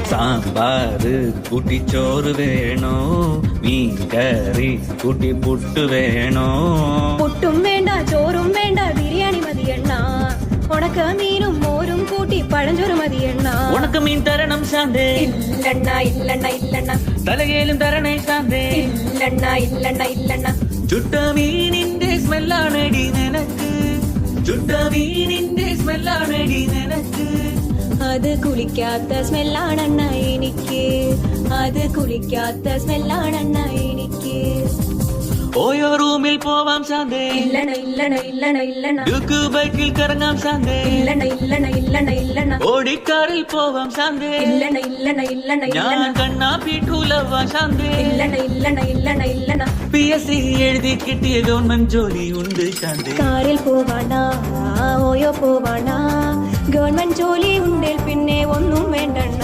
സാമ്പാറ് കൂട്ടി ചോറ് വേണോ മീൻ കറി കൂട്ടി പുട്ട് വേണോ പുട്ടും വേണ്ട ചോറും വേണ്ട ബിരിയാണി മതിയെണ്ണ ഉണക്ക മീനും മോരും കൂട്ടി പഴഞ്ചോറ് മതിയെണ്ണ ഉണക്ക മീൻ തരണം ശാന്തേ ഇല്ലണ്ണ ഇല്ലണ്ണ ഇല്ലണ്ണ തലകേലും തരണേ ശാന്തേ ഇല്ലണ്ണ ഇല്ലണ്ണ ഇല്ലണ്ണ ചുട്ട മീനിന്റെ സ്മെല്ലാണടി നിനക്ക് ചുട്ട മീനിന്റെ സ്മെല്ലാണടി നിനക്ക് അത് കുളിക്കാത്ത സ്മെല്ലാണെണ്ണ എനിക്ക് അത് കുളിക്കാത്ത സ്മെല്ലാണെണ്ണ എനിക്ക് ഓയോ റൂമിൽ പോവാം ശാന്തേ ഇല്ലണ ഇല്ലണ ഇല്ലണ ഇല്ലണ ഡ്യൂക്ക് ബൈക്കിൽ കറങ്ങാം ശാന്തേ ഇല്ലണ ഇല്ലണ ഇല്ലണ ഇല്ലണ ഓടിക്കാറിൽ പോവാം ശാന്തേ ഇല്ലണ ഇല്ലണ ഇല്ലണ ഞാൻ ഇല്ലണ കണ്ണാ പീഠൂലവാ ശാന്തേ ഇല്ലണ ഇല്ലണ ഇല്ലണ ഇല്ലണ PSC എഴുതി കിട്ടിയ ഗവൺമെന്റ് ജോലി ഉണ്ട് ശാന്തേ കാറിൽ പോവാണ ഓയോ പോവാണ ഗവൺമെന്റ് ജോലി ഉണ്ടേൽ പിന്നെ ഒന്നും വേണ്ടണ്ണ